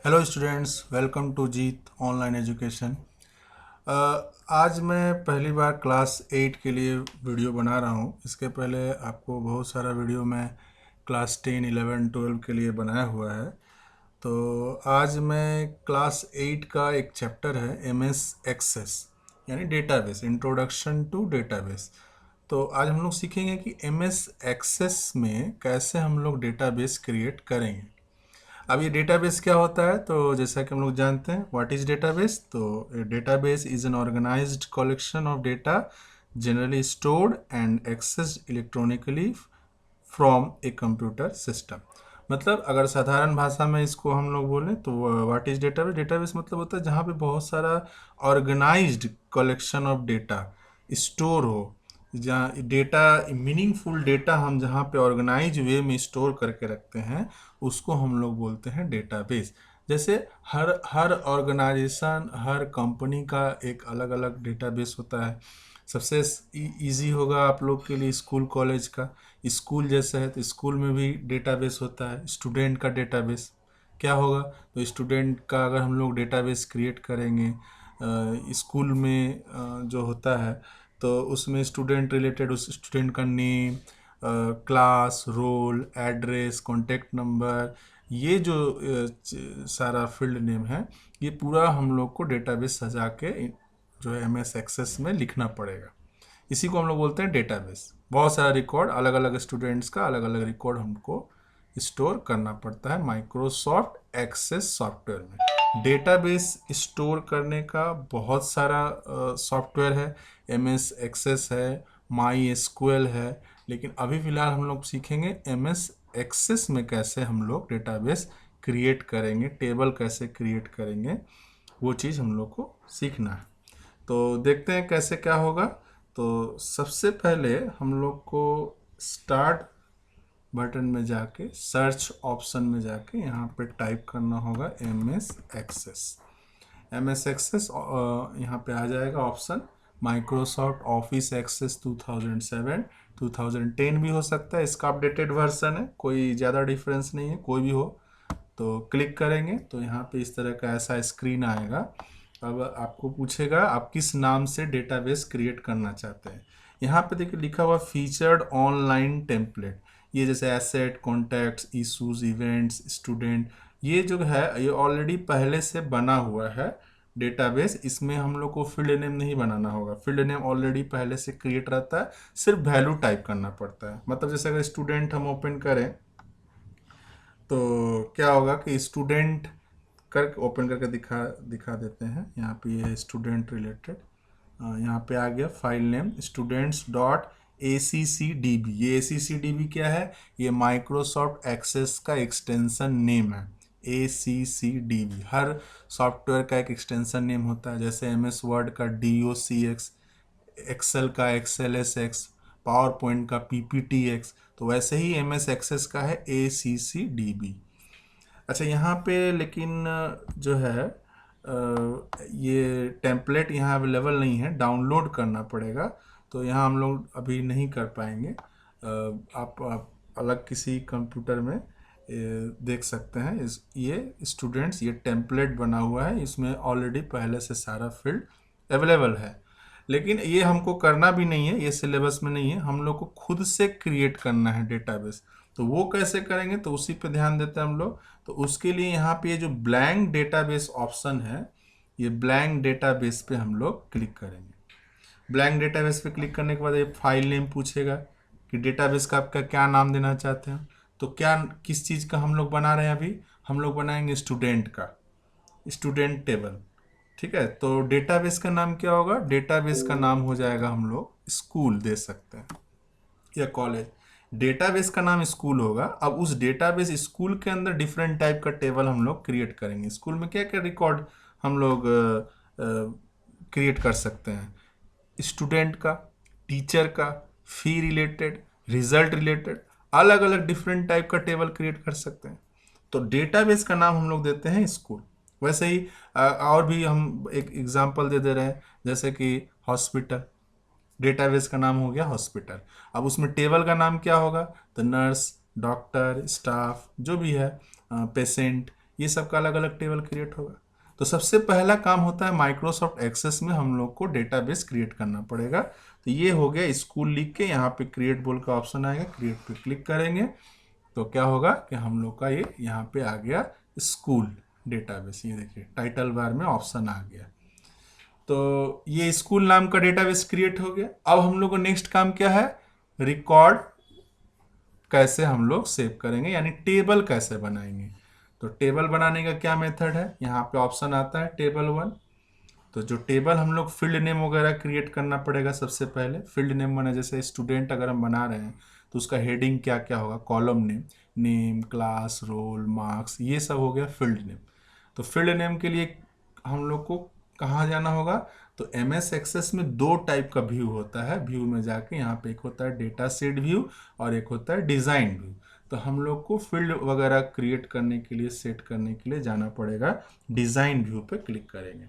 Hello students, welcome to Jeet online education. आज मैं पहली बार क्लास 8 के लिए वीडियो बना रहा हूँ। इसके पहले आपको बहुत सारा वीडियो मैं क्लास 10, 11, 12 के लिए बनाया हुआ है। तो आज मैं क्लास 8 का एक चैप्टर है एमएस एक्सेस यानी डेटाबेस, इंट्रोडक्शन टू डेटाबेस। तो आज हम लोग सीखेंगे कि एमएस एक्सेस में कैसे हम लोग डेटाबेस क्रिएट करेंगे। अब ये डेटाबेस क्या होता है, तो जैसा कि हम लोग जानते हैं व्हाट इज डेटाबेस। तो database is an organised collection of data generally stored and accessed electronically from a computer system. मतलब अगर साधारण भाषा में इसको हम लोग बोलें तो व्हाट इज डेटाबेस, डेटाबेस मतलब होता है जहाँ पे बहुत सारा organised collection of data store हो, जहाँ डेटा मीनिंगफुल डेटा हम जहाँ पे ऑर्गेनाइज वे में स्टोर करके रखते हैं उसको हम लोग बोलते हैं डेटाबेस। जैसे हर ऑर्गेनाइजेशन, हर कंपनी का एक अलग अलग डेटाबेस होता है। सबसे इजी होगा आप लोग के लिए स्कूल कॉलेज का। स्कूल जैसा है तो स्कूल में भी डेटाबेस होता है। स्टूडेंट का डेटाबेस क्या होगा, तो स्टूडेंट का अगर हम लोग डेटाबेस क्रिएट करेंगे स्कूल में जो होता है, तो उसमें स्टूडेंट रिलेटेड उस स्टूडेंट का name, class, roll, address, contact number, ये जो सारा फील्ड नेम है, ये पूरा हम लोग को डेटाबेस सजा के जो है एमएस एक्सेस में लिखना पड़ेगा। इसी को हम लोग बोलते हैं डेटाबेस। बहुत सारा रिकॉर्ड, अलग अलग स्टूडेंट्स का अलग अलग रिकॉर्ड हमको स्टोर करना पड़ता है माइक्रोसॉफ्ट एक्सेस सॉफ्टवेयर में। डेटाबेस स्टोर करने का बहुत सारा सॉफ्टवेयर है। एमएस एक्सेस है, माई एसक्यूएल है, लेकिन अभी फ़िलहाल हम लोग सीखेंगे एमएस एक्सेस में कैसे हम लोग डेटाबेस क्रिएट करेंगे, टेबल कैसे क्रिएट करेंगे, वो चीज़ हम लोग को सीखना है। तो देखते हैं कैसे क्या होगा। तो सबसे पहले हम लोग को स्टार्ट बटन में जाके सर्च ऑप्शन में जाके यहाँ पे टाइप करना होगा M S access. M S access यहाँ पे आ जाएगा ऑप्शन। माइक्रोसॉफ्ट ऑफिस एक्सेस 2007, 2010 भी हो सकता है, इसका अपडेटेड वर्जन है, कोई ज़्यादा डिफरेंस नहीं है, कोई भी हो। तो क्लिक करेंगे तो यहाँ पे इस तरह का ऐसा स्क्रीन आएगा। अब आपको पूछेगा आप किस नाम से डेटाबेस क्रिएट करना चाहते हैं। यहाँ पे देखिए लिखा हुआ फीचर्ड ऑनलाइन टेम्पलेट। ये जैसे asset, contacts, issues, events, student, ये जो है ये ऑलरेडी पहले से बना हुआ है डेटाबेस। इसमें हम लोग को फील्ड नेम नहीं बनाना होगा, फील्ड नेम ऑलरेडी पहले से क्रिएट रहता है, सिर्फ वैल्यू टाइप करना पड़ता है। मतलब जैसे अगर स्टूडेंट हम ओपन करें तो क्या होगा कि स्टूडेंट कर ओपन करके दिखा दिखा देते हैं। यहाँ पे ये स्टूडेंट रिलेटेड, यहाँ पे आ गया file name students dot A C C D B. ये A C C D B क्या है, ये माइक्रोसॉफ्ट एक्सेस का एक्सटेंसन नेम है। A C C D B हर सॉफ्टवेयर का एक एक्सटेंसन नेम होता है। जैसे एम एस वर्ड का D O C X, Excel का X L S X, PowerPoint का पी पी टी एक्स, तो वैसे ही एम एस एक्सेस का है A C C D B. अच्छा यहाँ पे लेकिन जो है ये टेम्पलेट यहाँ अवेलेबल नहीं है, डाउनलोड करना पड़ेगा। तो यहाँ हम लोग अभी नहीं कर पाएंगे। आप अलग किसी कंप्यूटर में देख सकते हैं। ये स्टूडेंट्स, ये टेम्पलेट बना हुआ है, इसमें ऑलरेडी पहले से सारा फील्ड अवेलेबल है। लेकिन ये हमको करना भी नहीं है, ये सिलेबस में नहीं है, हम लोग को खुद से क्रिएट करना है डेटाबेस। तो वो कैसे करेंगे, तो उसी पे ध्यान देते हैं हम लोग। तो उसके लिए यहाँ पे ये जो ब्लैंक डेटाबेस ऑप्शन है, ये ब्लैंक डेटाबेस पे हम लोग क्लिक करेंगे। ब्लैंक डेटाबेस पे क्लिक करने के बाद ये फाइल नेम पूछेगा कि डेटाबेस का आपका क्या नाम देना चाहते हैं। तो क्या किस चीज़ का हम लोग बना रहे हैं, अभी हम लोग बनाएंगे स्टूडेंट का, स्टूडेंट टेबल। ठीक है, तो डेटाबेस का नाम क्या होगा, डेटाबेस का नाम हो जाएगा, हम लोग स्कूल दे सकते हैं या कॉलेज। डेटाबेस का नाम स्कूल होगा। अब उस डेटाबेस स्कूल के अंदर डिफरेंट टाइप का टेबल हम लोग क्रिएट करेंगे। स्कूल में क्या क्या रिकॉर्ड हम लोग क्रिएट कर सकते हैं, स्टूडेंट का, टीचर का, फी रिलेटेड, रिजल्ट रिलेटेड, अलग अलग डिफरेंट टाइप का टेबल क्रिएट कर सकते हैं। तो डेटाबेस का नाम हम लोग देते हैं स्कूल। वैसे ही और भी हम एक एग्जांपल दे रहे हैं, जैसे कि हॉस्पिटल, डेटाबेस का नाम हो गया हॉस्पिटल। अब उसमें टेबल का नाम क्या होगा, तो नर्स, डॉक्टर, स्टाफ, जो भी है, पेशेंट, ये सब का अलग अलग टेबल क्रिएट होगा। तो सबसे पहला काम होता है माइक्रोसॉफ्ट एक्सेस में हम लोग को डेटाबेस क्रिएट करना पड़ेगा। तो ये हो गया स्कूल लिख के यहाँ पे क्रिएट बोल का ऑप्शन आएगा, क्रिएट पे क्लिक करेंगे तो क्या होगा कि हम लोग का ये यहाँ पे आ गया स्कूल डेटाबेस। ये देखिए टाइटल बार में ऑप्शन आ गया। तो ये स्कूल नाम का डेटाबेस क्रिएट हो गया। अब हम लोग को नेक्स्ट काम क्या है, रिकॉर्ड कैसे हम लोग सेव करेंगे, यानी टेबल कैसे बनाएंगे। तो टेबल बनाने का क्या मेथड है, यहाँ पे ऑप्शन आता है टेबल 1। तो जो टेबल हम लोग फील्ड नेम वगैरह क्रिएट करना पड़ेगा। सबसे पहले फील्ड नेम बना, जैसे स्टूडेंट अगर हम बना रहे हैं तो उसका हेडिंग क्या क्या होगा, column name, name, class, roll, marks, ये सब हो गया फील्ड नेम। तो फील्ड नेम के लिए हम लोग को कहाँ जाना होगा, तो एम एस एक्सेस में दो टाइप का व्यू होता है। व्यू में जाके यहाँ पे एक होता है डेटा सेट व्यू और एक होता है डिज़ाइन व्यू। तो हम लोग को फील्ड वगैरह क्रिएट करने के लिए, सेट करने के लिए जाना पड़ेगा डिज़ाइन व्यू पे क्लिक करेंगे।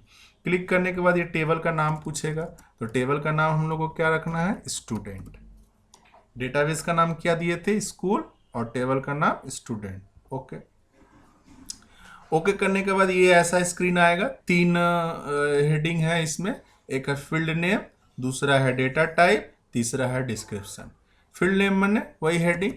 क्लिक करने के बाद ये टेबल का नाम पूछेगा। तो टेबल का नाम हम लोग को क्या रखना है, स्टूडेंट। डेटाबेस का नाम क्या दिए थे, स्कूल, और टेबल का नाम स्टूडेंट। ओके। ओके करने के बाद ये ऐसा स्क्रीन आएगा। तीन हेडिंग है इसमें, एक है फील्ड नेम, दूसरा है डेटा टाइप, तीसरा है डिस्क्रिप्शन। फील्ड नेम मैंने वही हेडिंग,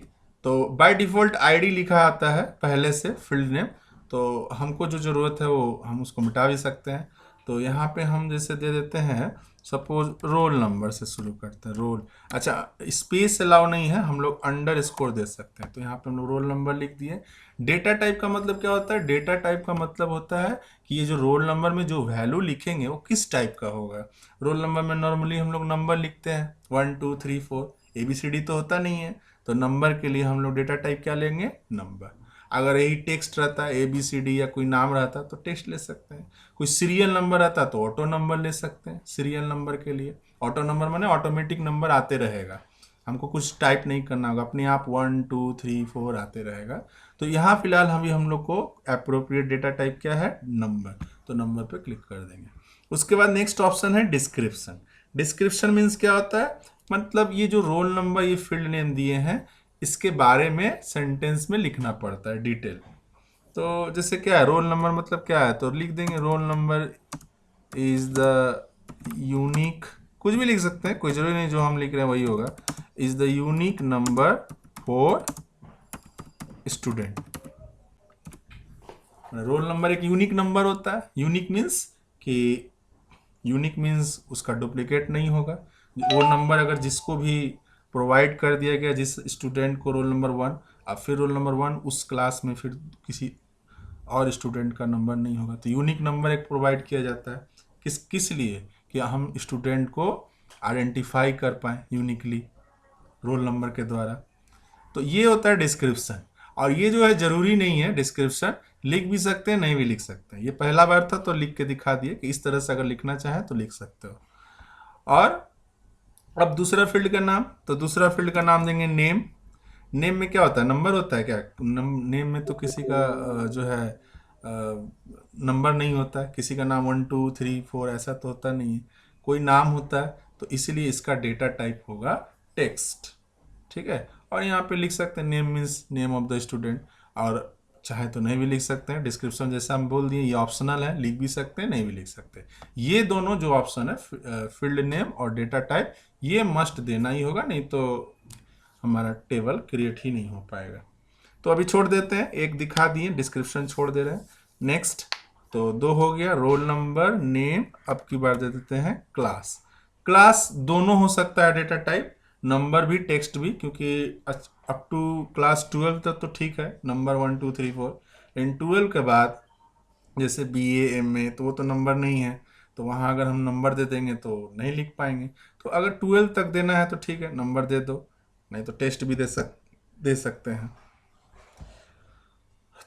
तो बाय डिफॉल्ट आईडी लिखा आता है पहले से फील्ड नेम। तो हमको जो ज़रूरत है वो हम उसको मिटा भी सकते हैं। तो यहाँ पे हम जैसे दे देते हैं, सपोज रोल नंबर से शुरू करते हैं, रोल। अच्छा, स्पेस अलाउ नहीं है, हम लोग अंडर स्कोर दे सकते हैं। तो यहाँ पे हम लोग रोल नंबर लिख दिए। डेटा टाइप का मतलब क्या होता है, डेटा टाइप का मतलब होता है कि ये जो रोल नंबर में जो वैल्यू लिखेंगे वो किस टाइप का होगा। रोल नंबर में नॉर्मली हम लोग नंबर लिखते हैं 1 2 3 4, ABCD तो होता नहीं है। तो नंबर के लिए हम लोग डेटा टाइप क्या लेंगे, नंबर। अगर यही टेक्स्ट रहता है ABCD या कोई नाम रहता तो टेक्स्ट ले सकते हैं। कोई सीरियल नंबर रहता तो ऑटो नंबर ले सकते हैं। सीरियल नंबर के लिए ऑटो नंबर माने ऑटोमेटिक नंबर आते रहेगा, हमको कुछ टाइप नहीं करना होगा, अपने आप 1 2 3 4 आते रहेगा। तो यहाँ फिलहाल हम लोग को अप्रोप्रिएट डेटा टाइप क्या है, नंबर। तो नंबर पे क्लिक कर देंगे। उसके बाद नेक्स्ट ऑप्शन है डिस्क्रिप्शन। डिस्क्रिप्शन मीन्स क्या होता है, मतलब ये जो रोल नंबर, ये फील्ड नेम दिए हैं, इसके बारे में सेंटेंस में लिखना पड़ता है डिटेल। तो जैसे क्या है, रोल नंबर मतलब क्या है, तो लिख देंगे roll number is the unique, कुछ भी लिख सकते हैं, कोई जरूरी नहीं जो हम लिख रहे हैं वही होगा। Is the unique number for student. Roll number एक यूनिक नंबर होता है। यूनिक मीन्स कि, यूनिक मीन्स उसका डुप्लीकेट नहीं होगा। वो नंबर अगर जिसको भी प्रोवाइड कर दिया गया, जिस स्टूडेंट को रोल नंबर 1, अब फिर रोल नंबर 1 उस क्लास में फिर किसी और स्टूडेंट का नंबर नहीं होगा। तो यूनिक नंबर एक प्रोवाइड किया जाता है, किस किस लिए, कि हम स्टूडेंट को आइडेंटिफाई कर पाएँ यूनिकली रोल नंबर के द्वारा। तो ये होता है डिस्क्रिप्शन। और ये जो है ज़रूरी नहीं है, डिस्क्रिप्शन लिख भी सकते हैं, नहीं भी लिख सकते हैं। ये पहला बार था तो लिख के दिखा दिए कि इस तरह से अगर लिखना चाहें तो लिख सकते हो। और अब दूसरा फील्ड का नाम, तो दूसरा फील्ड का नाम देंगे नेम। नेम में क्या होता है, नंबर होता है क्या, नेम में तो किसी का जो है नंबर नहीं होता है, किसी का नाम 1 2 3 4 ऐसा तो होता नहीं है, कोई नाम होता है। तो इसीलिए इसका डेटा टाइप होगा टेक्स्ट। ठीक है। और यहाँ पे लिख सकते हैं name means name of the student, और चाहे तो नहीं भी लिख सकते हैं। डिस्क्रिप्शन जैसा हम बोल दिए, ये ऑप्शनल है, लिख भी सकते हैं, नहीं भी लिख सकते। ये दोनों जो ऑप्शन है फील्ड नेम और डेटा टाइप, ये मस्ट देना ही होगा, नहीं तो हमारा टेबल क्रिएट ही नहीं हो पाएगा। तो अभी छोड़ देते हैं, एक दिखा दिए, डिस्क्रिप्शन छोड़ दे रहे हैं। नेक्स्ट, तो 2 हो गया, रोल नंबर, नेम। अब की बार दे देते हैं क्लास। क्लास दोनों हो सकता है डेटा टाइप, नंबर भी टेक्स्ट भी, क्योंकि अप टू क्लास 12 तक तो ठीक है, नंबर 1 2 3 4। इन 12 के बाद जैसे BA MA तो वो तो नंबर नहीं है, तो वहाँ अगर हम नंबर दे देंगे तो नहीं लिख पाएंगे। तो अगर 12 तक देना है तो ठीक है, नंबर दे दो, नहीं तो टेस्ट भी दे सकते हैं।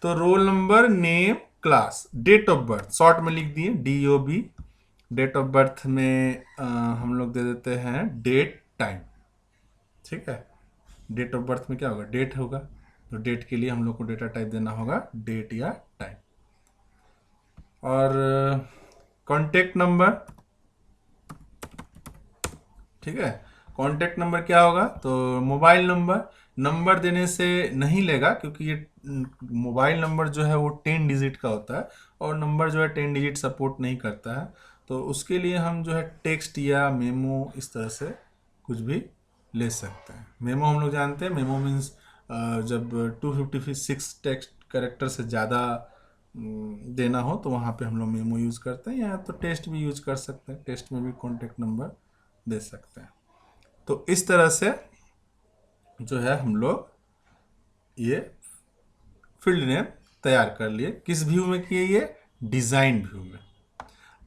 तो roll number, name, class, date of birth short में लिख दिए DOB। डेट ऑफ बर्थ में हम लोग दे देते हैं डेट टाइम। ठीक है। डेट ऑफ बर्थ में क्या होगा, डेट होगा, तो डेट के लिए हम लोग को डेटा टाइप देना होगा डेट या टाइम। और कॉन्टेक्ट नंबर, ठीक है, कॉन्टेक्ट नंबर क्या होगा, तो मोबाइल नंबर, नंबर देने से नहीं लेगा, क्योंकि ये मोबाइल नंबर जो है वो 10 डिजिट का होता है और नंबर जो है 10 डिजिट सपोर्ट नहीं करता है। तो उसके लिए हम जो है टेक्स्ट या मेमो इस तरह से कुछ भी ले सकते हैं। मेमो हम लोग जानते हैं, मेमो मीन्स जब 256 टेक्स्ट कैरेक्टर से ज़्यादा देना हो तो वहाँ पे हम लोग मेमो यूज़ करते हैं, या तो टेस्ट भी यूज़ कर सकते हैं, टेस्ट में भी कॉन्टेक्ट नंबर दे सकते हैं। तो इस तरह से जो है हम लोग ये फील्ड नेम तैयार कर लिए। किस व्यू में किए? ये डिज़ाइन व्यू में।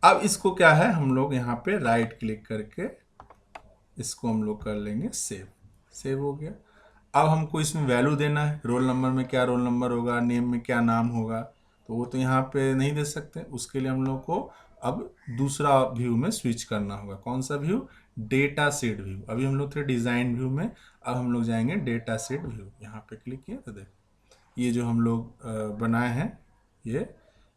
अब इसको क्या है, हम लोग यहाँ पे राइट क्लिक करके इसको हम लोग कर लेंगे सेव। सेव हो गया। अब हमको इसमें वैल्यू देना है, रोल नंबर में क्या रोल नंबर होगा, नेम में क्या नाम होगा, तो वो तो यहाँ पे नहीं दे सकते। उसके लिए हम लोग को अब दूसरा व्यू में स्विच करना होगा। कौन सा व्यू? Data set view. अभी हम लोग थे डिज़ाइन व्यू में, अब हम लोग जाएंगे डेटा सेट व्यू। यहाँ पे क्लिक किए तो देखो ये जो हम लोग बनाए हैं, ये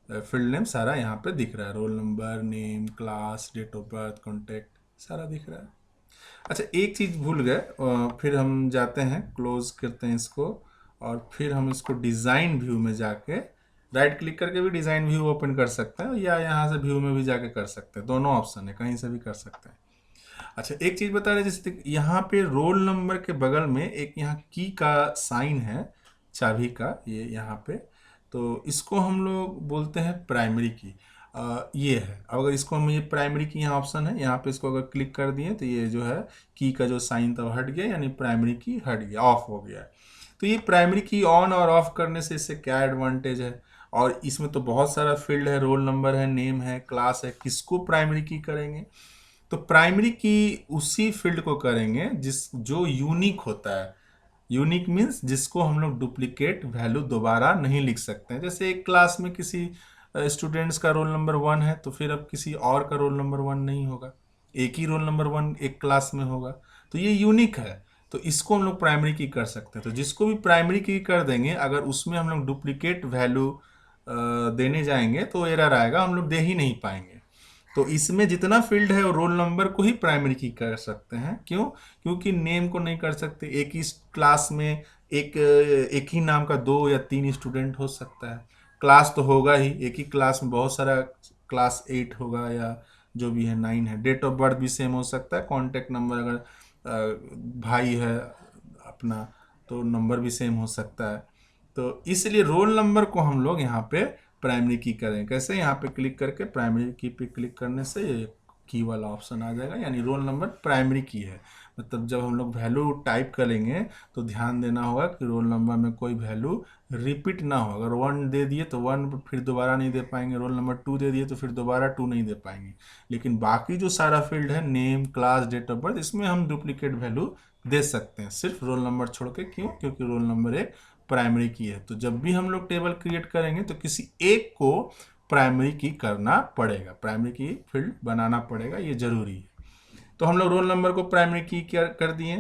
फील्ड नेम सारा यहाँ पे दिख रहा है। Roll number, name, class, date of birth, contact सारा दिख रहा है। अच्छा, एक चीज़ भूल गए, फिर हम जाते हैं, क्लोज करते हैं इसको, और फिर हम इसको डिज़ाइन व्यू में जाके राइट क्लिक करके भी डिज़ाइन व्यू ओपन कर सकते हैं, या यहाँ से व्यू में भी जाके कर सकते हैं। दोनों ऑप्शन है, कहीं से भी कर सकते हैं। अच्छा, एक चीज़ बता रहे, जैसे यहाँ पे रोल नंबर के बगल में एक यहाँ की का साइन है, चाबी का, ये यहाँ पे, तो इसको हम लोग बोलते हैं प्राइमरी की। ये है। अब अगर इसको हम, ये प्राइमरी की यहाँ ऑप्शन है, यहाँ पे इसको अगर क्लिक कर दिए तो ये जो है की का जो साइन था वो हट गया, यानी प्राइमरी की हट गया, ऑफ हो गया। तो ये प्राइमरी की ऑन और ऑफ करने से इससे क्या एडवांटेज है? और इसमें तो बहुत सारा फील्ड है, रोल नंबर है, नेम है, क्लास है, किसको प्राइमरी की करेंगे? तो प्राइमरी की उसी फील्ड को करेंगे जो यूनिक होता है। यूनिक मीन्स जिसको हम लोग डुप्लीकेट वैल्यू दोबारा नहीं लिख सकते हैं। जैसे एक क्लास में किसी स्टूडेंट्स का रोल नंबर 1 है, तो फिर अब किसी और का रोल नंबर 1 नहीं होगा, एक ही रोल नंबर 1 एक क्लास में होगा, तो ये यूनिक है। तो इसको हम लोग प्राइमरी की कर सकते हैं। तो जिसको भी प्राइमरी की कर देंगे, अगर उसमें हम लोग डुप्लीकेट वैल्यू देने जाएंगे तो एरर आएगा, हम लोग दे ही नहीं पाएंगे। तो इसमें जितना फील्ड है वो रोल नंबर को ही प्राइमरी की कर सकते हैं। क्यों? क्योंकि नेम को नहीं कर सकते। एक ही क्लास में एक ही नाम का 2 या 3 स्टूडेंट हो सकता है। क्लास तो होगा ही, एक ही क्लास में बहुत सारा क्लास 8 होगा या जो भी है 9 है। डेट ऑफ बर्थ भी सेम हो सकता है। कॉन्टैक्ट नंबर अगर भाई है अपना तो नंबर भी सेम हो सकता है। तो इसलिए रोल नंबर को हम लोग यहाँ पे प्राइमरी की करें। कैसे? यहाँ पे क्लिक करके प्राइमरी की पे क्लिक करने से ये की वाला ऑप्शन आ जाएगा, यानी रोल नंबर प्राइमरी की है। मतलब जब हम लोग वैल्यू टाइप करेंगे तो ध्यान देना होगा कि रोल नंबर में कोई वैल्यू रिपीट ना हो। अगर 1 दे दिए तो 1 फिर दोबारा नहीं दे पाएंगे, रोल नंबर 2 दे दिए तो फिर दोबारा 2 नहीं दे पाएंगे। लेकिन बाकी जो सारा फील्ड है, name, class, date of birth, इसमें हम डुप्लीकेट वैल्यू दे सकते हैं, सिर्फ रोल नंबर छोड़ के। क्यों? क्योंकि रोल नंबर एक प्राइमरी की है। तो जब भी हम लोग टेबल क्रिएट करेंगे तो किसी एक को प्राइमरी की करना पड़ेगा, प्राइमरी की फील्ड बनाना पड़ेगा, ये जरूरी है। तो हम लोग रोल नंबर को प्राइमरी की क्या कर दिए।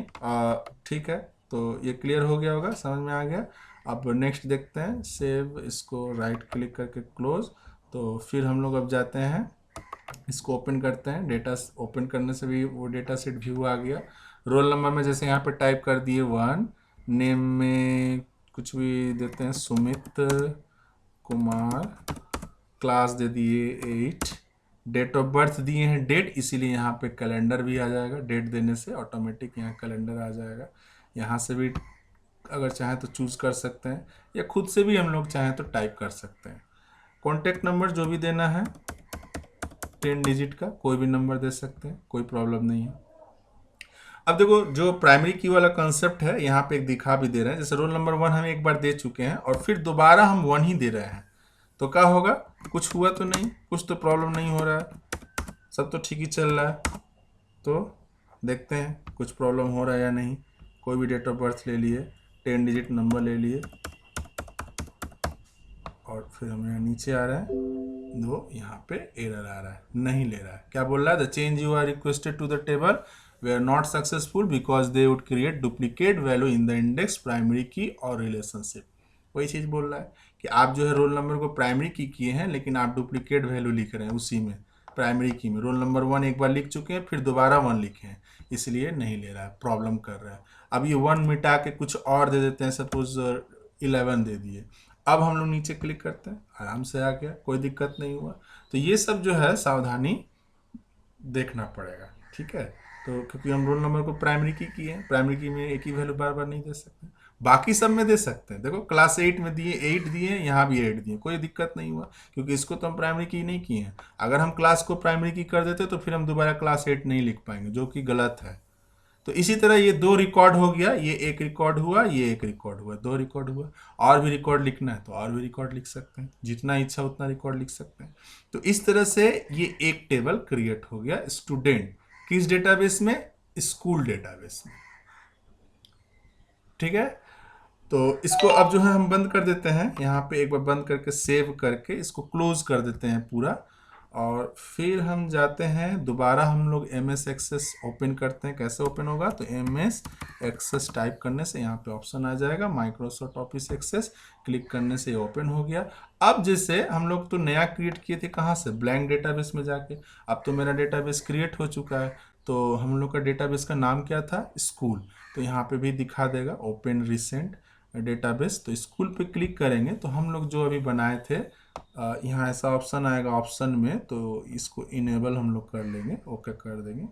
ठीक है, तो ये क्लियर हो गया होगा, समझ में आ गया। अब नेक्स्ट देखते हैं, सेव, इसको राइट क्लिक करके क्लोज। तो फिर हम लोग अब जाते हैं, इसको ओपन करते हैं। डेटा ओपन करने से भी वो डेटा सेट व्यू आ गया। रोल नंबर में जैसे यहाँ पे टाइप कर दिए 1, नेम में कुछ भी देते हैं, सुमित कुमार, क्लास दे दिए 8, डेट ऑफ बर्थ दिए हैं डेट, इसीलिए यहाँ पे कैलेंडर भी आ जाएगा। डेट देने से ऑटोमेटिक यहाँ कैलेंडर आ जाएगा। यहाँ से भी अगर चाहें तो चूज़ कर सकते हैं, या खुद से भी हम लोग चाहें तो टाइप कर सकते हैं। कॉन्टैक्ट नंबर जो भी देना है 10 डिजिट का कोई भी नंबर दे सकते हैं, कोई प्रॉब्लम नहीं है। अब देखो, जो प्राइमरी की वाला कंसेप्ट है यहाँ पे एक दिखा भी दे रहे हैं। जैसे रोल नंबर 1 हम एक बार दे चुके हैं और फिर दोबारा हम 1 ही दे रहे हैं, तो क्या होगा? कुछ हुआ तो नहीं, कुछ तो प्रॉब्लम नहीं हो रहा है, सब तो ठीक ही चल रहा है। तो देखते हैं कुछ प्रॉब्लम हो रहा है या नहीं। कोई भी डेट ऑफ बर्थ ले लिए, 10 डिजिट नंबर ले लिए, और फिर हमें यहाँ नीचे आ रहा है दो, यहाँ पे एरर आ रहा है, नहीं ले रहा है। क्या बोल रहा है? The change you are requested to the table we are not successful because they would create duplicate value in the index, primary key और रिलेशनशिप। वही चीज़ बोल रहा है कि आप जो है रोल नंबर को प्राइमरी की किए हैं, लेकिन आप डुप्लीकेट वैल्यू लिख रहे हैं उसी में, प्राइमरी की में। रोल नंबर 1 एक बार लिख चुके हैं, फिर दोबारा 1 लिखे हैं, इसलिए नहीं ले रहा है, प्रॉब्लम कर रहा है। अब ये 1 मिटा के कुछ और दे देते हैं, सपोज 11 दे दिए। अब हम लोग नीचे क्लिक करते हैं, आराम से आ गया, कोई दिक्कत नहीं हुआ। तो ये सब जो है सावधानी देखना पड़ेगा, ठीक है। तो क्योंकि हम रोल नंबर को प्राइमरी की किए हैं, प्राइमरी की में एक ही वैल्यू बार बार नहीं दे सकते, बाकी सब में दे सकते हैं। देखो क्लास 8 में दिए 8 दिए, यहाँ भी 8 दिए, कोई दिक्कत नहीं हुआ, क्योंकि इसको तो हम प्राइमरी की नहीं किए हैं। अगर हम क्लास को प्राइमरी की कर देते तो फिर हम दोबारा क्लास 8 नहीं लिख पाएंगे, जो कि गलत है। तो इसी तरह ये 2 रिकॉर्ड हो गया, ये एक रिकॉर्ड हुआ, ये एक रिकॉर्ड हुआ, 2 रिकॉर्ड हुआ। और भी रिकॉर्ड लिखना है तो और भी रिकॉर्ड लिख सकते हैं, जितना इच्छा उतना रिकॉर्ड लिख सकते हैं। तो इस तरह से ये एक टेबल क्रिएट हो गया स्टूडेंट किस डेटाबेस में, स्कूल डेटाबेस में, ठीक है। तो इसको अब जो है हम बंद कर देते हैं, यहाँ पे एक बार बंद करके सेव करके इसको क्लोज कर देते हैं पूरा। और फिर हम जाते हैं दोबारा, हम लोग एम एस एक्सेस ओपन करते हैं। कैसे ओपन होगा, तो एम एस एक्सेस टाइप करने से यहाँ पे ऑप्शन आ जाएगा माइक्रोसॉफ्ट ऑफिस एक्सेस, क्लिक करने से ओपन हो गया। अब जैसे हम लोग तो नया क्रिएट किए थे, कहाँ से, ब्लैंक डेटाबेस में जाके। अब तो मेरा डेटाबेस क्रिएट हो चुका है। तो हम लोग का डेटाबेस का नाम क्या था, स्कूल। तो यहाँ पे भी दिखा देगा ओपन रिसेंट डेटाबेस। तो स्कूल पे क्लिक करेंगे तो हम लोग जो अभी बनाए थे, यहाँ ऐसा ऑप्शन आएगा ऑप्शन में, तो इसको इनेबल हम लोग कर लेंगे, ओके कर देंगे।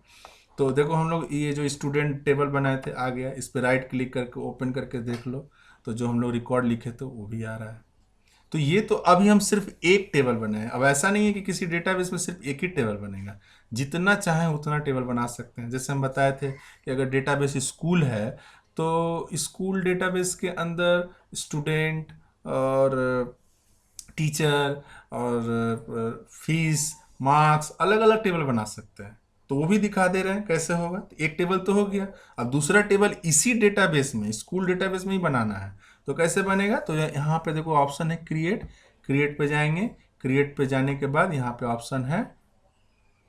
तो देखो हम लोग ये जो स्टूडेंट टेबल बनाए थे आ गया, इस पर राइट क्लिक करके ओपन करके देख लो, तो जो हम लोग रिकॉर्ड लिखे थे वो भी आ रहा है। तो ये तो अभी हम सिर्फ एक टेबल बनाए। अब ऐसा नहीं है कि किसी डेटाबेस में सिर्फ एक ही टेबल बनेगा, जितना चाहें उतना टेबल बना सकते हैं। जैसे हम बताए थे कि अगर डेटाबेस स्कूल है तो स्कूल डेटाबेस के अंदर स्टूडेंट और टीचर और फीस, मार्क्स, अलग अलग टेबल बना सकते हैं। तो वो भी दिखा दे रहे हैं कैसे होगा। तो एक टेबल तो हो गया, अब दूसरा टेबल इसी डेटाबेस में, स्कूल डेटाबेस में ही बनाना है। तो कैसे बनेगा, तो यहाँ पे देखो ऑप्शन है क्रिएट, क्रिएट पे जाएंगे। क्रिएट पे जाने के बाद यहाँ पे ऑप्शन है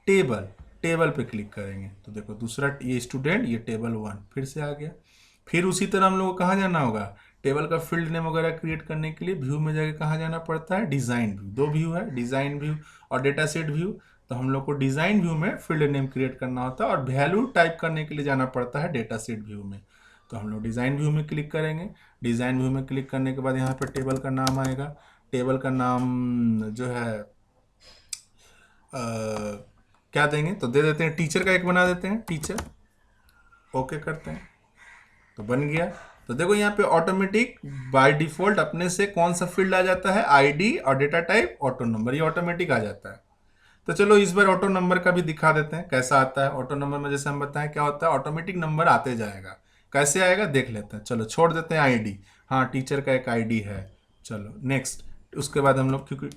टेबल, टेबल पे क्लिक करेंगे तो देखो दूसरा, ये स्टूडेंट, ये टेबल 1 फिर से आ गया। फिर उसी तरह हम लोग को कहाँ जाना होगा, टेबल का फील्ड नेम वगैरह क्रिएट करने के लिए व्यू में जाके कहाँ जाना पड़ता है, डिज़ाइन व्यू। 2 व्यू है, डिज़ाइन व्यू और डेटा सेट व्यू। तो हम लोग को डिज़ाइन व्यू में फील्ड नेम क्रिएट करना होता है और वैल्यू टाइप करने के लिए जाना पड़ता है डेटा सेट व्यू में। तो हम लोग डिज़ाइन व्यू में क्लिक करेंगे। डिज़ाइन व्यू में क्लिक करने के बाद यहाँ पर टेबल का नाम आएगा। टेबल का नाम जो है क्या देंगे, तो दे देते हैं टीचर का एक बना देते हैं, टीचर, ओके करते हैं तो बन गया। तो देखो यहाँ पे ऑटोमेटिक बाय डिफॉल्ट अपने से कौन सा फील्ड आ जाता है, आईडी और डेटा टाइप ऑटो नंबर, ये ऑटोमेटिक आ जाता है। तो चलो इस बार ऑटो नंबर का भी दिखा देते हैं कैसा आता है। ऑटो नंबर में जैसे हम बताएं क्या होता है, ऑटोमेटिक नंबर आते जाएगा। कैसे आएगा देख लेते हैं, चलो छोड़ देते हैं आईडी। हाँ टीचर का एक आईडी है, चलो नेक्स्ट। उसके बाद हम लोग, क्योंकि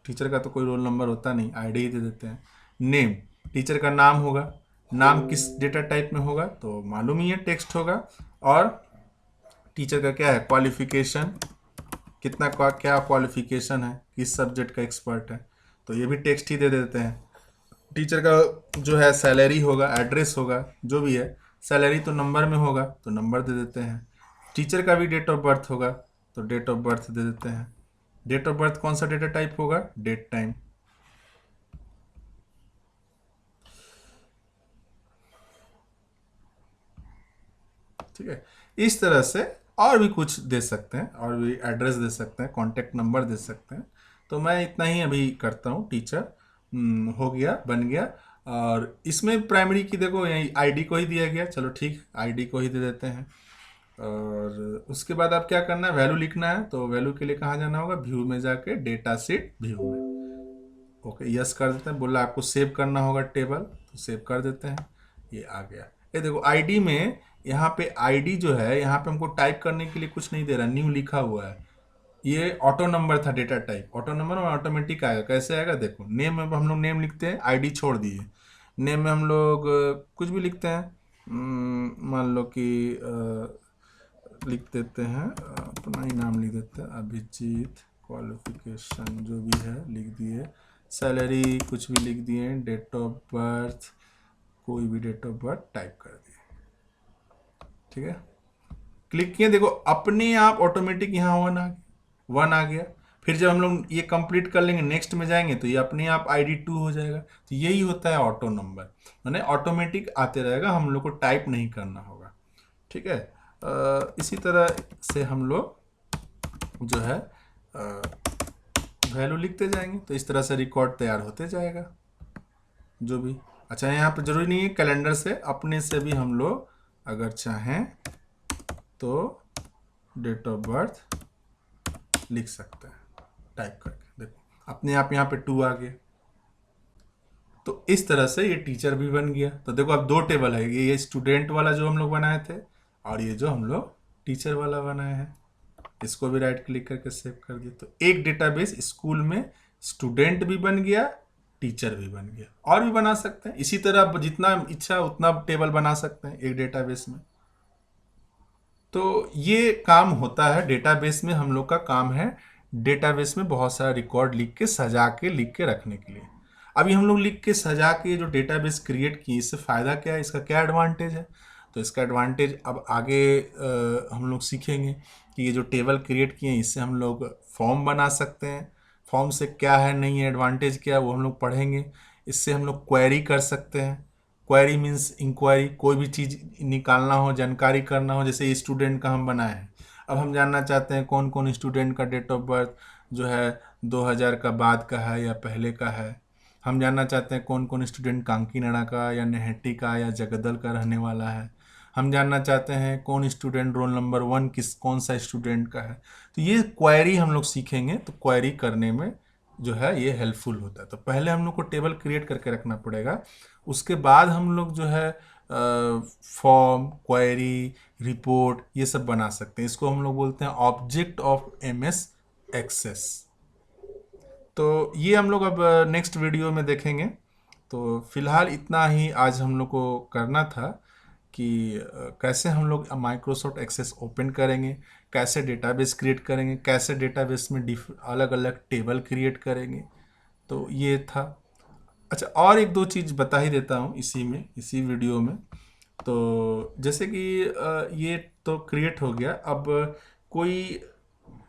टीचर का तो कोई रोल नंबर होता नहीं, आईडी ही दे देते हैं। नेम, टीचर का नाम होगा, नाम किस डेटा टाइप में होगा तो मालूम ही है, टेक्स्ट होगा। और टीचर का क्या है, क्वालिफिकेशन, कितना क्या क्वालिफिकेशन है, किस सब्जेक्ट का एक्सपर्ट है, तो ये भी टेक्स्ट ही दे देते हैं। टीचर का जो है सैलरी होगा, एड्रेस होगा, जो भी है, सैलरी तो नंबर में होगा तो नंबर दे देते हैं। टीचर का भी डेट ऑफ बर्थ होगा तो डेट ऑफ बर्थ दे देते हैं। डेट ऑफ बर्थ कौन सा डेटा टाइप होगा, डेट टाइम। ठीक है, इस तरह से और भी कुछ दे सकते हैं, और भी एड्रेस दे सकते हैं, कॉन्टेक्ट नंबर दे सकते हैं। तो मैं इतना ही अभी करता हूँ। टीचर हो गया, बन गया। और इसमें प्राइमरी की देखो यही आईडी को ही दिया गया, चलो ठीक, आईडी को ही दे देते हैं। और उसके बाद आप क्या करना है, वैल्यू लिखना है। तो वैल्यू के लिए कहाँ जाना होगा, व्यू में जाके डेटा सेट व्यू में, ओके यस कर देते हैं। बोला आपको सेव करना होगा टेबल, तो सेव कर देते हैं, ये आ गया। ये देखो आईडी में, यहाँ पे आईडी जो है, यहाँ पे हमको टाइप करने के लिए कुछ नहीं दे रहा, न्यू लिखा हुआ है। ये ऑटो नंबर था डेटा टाइप, ऑटो नंबर में ऑटोमेटिक आएगा। कैसे आएगा देखो, नेम में हम लोग नेम लिखते हैं, आईडी छोड़ दिए। नेम में हम लोग कुछ भी लिखते हैं, मान लो कि लिख देते हैं, अपना ही नाम लिख देते हैं, अभिजीत, क्वालिफिकेशन जो भी है लिख दिए, सैलरी कुछ भी लिख दिए, डेट ऑफ बर्थ कोई भी डेट ऑफ बर्थ टाइप कर दिए, ठीक है। क्लिक किए, देखो अपने आप ऑटोमेटिक यहाँ 1 आ गया। फिर जब हम लोग ये कंप्लीट कर लेंगे, नेक्स्ट में जाएंगे तो ये अपने आप आईडी 2 हो जाएगा। तो यही होता है ऑटो नंबर, माने ऑटोमेटिक आते रहेगा, हम लोग को टाइप नहीं करना होगा। ठीक है। इसी तरह से हम लोग जो है वैल्यू लिखते जाएंगे, तो इस तरह से रिकॉर्ड तैयार होते जाएगा जो भी। अच्छा, यहाँ पे जरूरी नहीं है कैलेंडर से, अपने से भी हम लोग अगर चाहें तो डेट ऑफ बर्थ लिख सकते हैं टाइप करके। देखो अपने आप यहाँ पे 2 आ गए। तो इस तरह से ये टीचर भी बन गया। तो देखो अब 2 टेबल है, ये स्टूडेंट वाला जो हम लोग बनाए थे और ये जो हम लोग टीचर वाला बनाए हैं। इसको भी राइट क्लिक करके सेव कर दिया। तो एक डेटाबेस स्कूल में स्टूडेंट भी बन गया, टीचर भी बन गया। और भी बना सकते हैं इसी तरह, जितना इच्छा उतना टेबल बना सकते हैं एक डेटाबेस में। तो ये काम होता है डेटाबेस में। हम लोग का काम है डेटाबेस में बहुत सारा रिकॉर्ड लिख के, सजा के, लिख के रखने के लिए। अभी हम लोग लिख के सजा के जो डेटाबेस क्रिएट किए, इससे फ़ायदा क्या है, इसका क्या एडवांटेज है? तो इसका एडवांटेज अब आगे हम लोग सीखेंगे कि ये जो टेबल क्रिएट किए हैं इससे हम लोग फॉर्म बना सकते हैं। फॉर्म से क्या है, नहीं है, एडवांटेज क्या है, वो हम लोग पढ़ेंगे। इससे हम लोग क्वेरी कर सकते हैं। क्वेरी मीन्स इंक्वायरी, कोई भी चीज़ निकालना हो, जानकारी करना हो। जैसे स्टूडेंट का हम बनाए हैं, अब हम जानना चाहते हैं कौन कौन स्टूडेंट का डेट ऑफ बर्थ जो है 2000 का बाद का है या पहले का है। हम जानना चाहते हैं कौन कौन स्टूडेंट कांकीनाडा का या नेहटी का या जगदल का रहने वाला है। हम जानना चाहते हैं कौन स्टूडेंट रोल नंबर 1 कौन सा स्टूडेंट का है। तो ये क्वेरी हम लोग सीखेंगे। तो क्वेरी करने में जो है ये हेल्पफुल होता है। तो पहले हम लोग को टेबल क्रिएट करके रखना पड़ेगा, उसके बाद हम लोग जो है फॉर्म, क्वेरी, रिपोर्ट ये सब बना सकते हैं। इसको हम लोग बोलते हैं ऑब्जेक्ट ऑफ MS एक्सेस। तो ये हम लोग अब नेक्स्ट वीडियो में देखेंगे। तो फिलहाल इतना ही आज हम लोग को करना था कि कैसे हम लोग माइक्रोसॉफ्ट एक्सेस ओपन करेंगे, कैसे डेटाबेस क्रिएट करेंगे, कैसे डेटाबेस में अलग अलग टेबल क्रिएट करेंगे। तो ये था। अच्छा, और एक दो चीज़ बता ही देता हूँ इसी वीडियो में। तो जैसे कि ये तो क्रिएट हो गया। अब कोई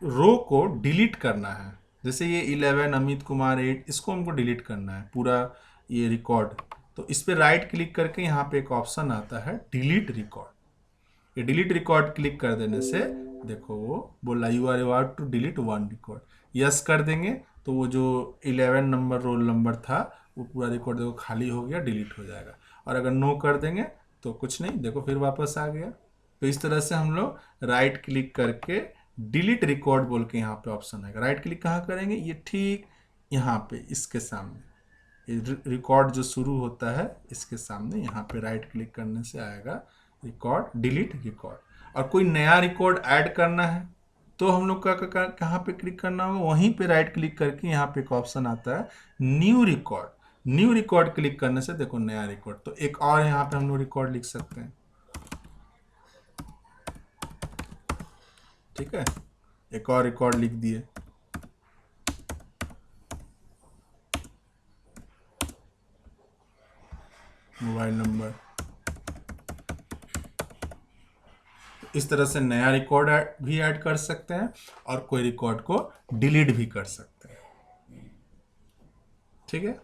रो को डिलीट करना है, जैसे ये 11 अमित कुमार 8, इसको हमको डिलीट करना है पूरा ये रिकॉर्ड। तो इस पर राइट क्लिक करके यहाँ पे एक ऑप्शन आता है डिलीट रिकॉर्ड। ये डिलीट रिकॉर्ड क्लिक कर देने से देखो वो बोला you are about to delete 1 record. Yes कर देंगे तो वो जो 11 नंबर रोल नंबर था वो पूरा रिकॉर्ड देखो खाली हो गया, डिलीट हो जाएगा। और अगर नो कर देंगे तो कुछ नहीं, देखो फिर वापस आ गया। तो इस तरह से हम लोग राइट क्लिक करके डिलीट रिकॉर्ड बोल के यहाँ पे ऑप्शन आएगा। राइट क्लिक कहाँ करेंगे, ये ठीक यहाँ पे इसके सामने, ये रिकॉर्ड जो शुरू होता है इसके सामने यहाँ पे राइट क्लिक करने से आएगा रिकॉर्ड, डिलीट रिकॉर्ड। और कोई नया रिकॉर्ड ऐड करना है तो हम लोग का कहाँ पे क्लिक करना होगा, वहीं पे राइट क्लिक करके यहाँ पे एक ऑप्शन आता है new record. New record click करने से देखो नया रिकॉर्ड। तो एक और यहाँ पे हम लोग रिकॉर्ड लिख सकते हैं। ठीक है, एक और रिकॉर्ड लिख दिए। Mobile number. इस तरह से नया रिकॉर्ड भी ऐड कर सकते हैं और कोई रिकॉर्ड को डिलीट भी कर सकते हैं। ठीक है।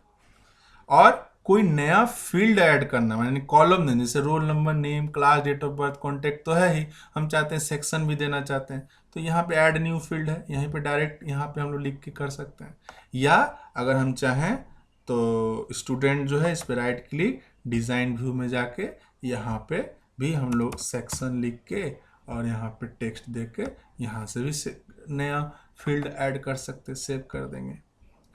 और कोई नया फील्ड ऐड करना, यानी कॉलम देने, जैसे roll number, name, class, date of birth, contact तो है ही, हम चाहते हैं सेक्शन भी देना चाहते हैं, तो यहाँ पे ऐड न्यू फील्ड है, यहीं पे डायरेक्ट यहाँ पे हम लोग लिख के कर सकते हैं। या अगर हम चाहें तो स्टूडेंट जो है इस पर राइट क्लिक, डिज़ाइन व्यू में जाके यहाँ पे भी हम लोग सेक्शन लिख के और यहाँ पे टेक्स्ट दे के यहाँ से भी नया फील्ड ऐड कर सकते, सेव कर देंगे।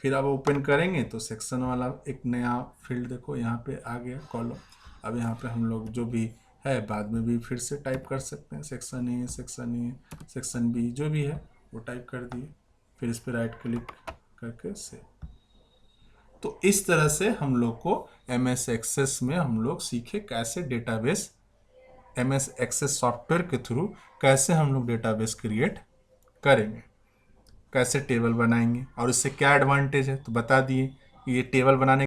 फिर अब ओपन करेंगे तो सेक्शन वाला एक नया फील्ड देखो यहाँ पे आ गया, कॉलम। अब यहाँ पे हम लोग जो भी है बाद में भी फिर से टाइप कर सकते हैं, section A, section A, section B, जो भी है वो टाइप कर दिए। फिर इस पर राइट क्लिक करके सेव। तो इस तरह से हम लोग को MS एक्सेस में हम लोग सीखे कैसे डेटाबेस, MS एक्सेस सॉफ्टवेयर के थ्रू कैसे हम लोग डेटाबेस क्रिएट करेंगे, कैसे टेबल बनाएंगे और इससे क्या एडवांटेज है। तो बता दिए ये टेबल बनाने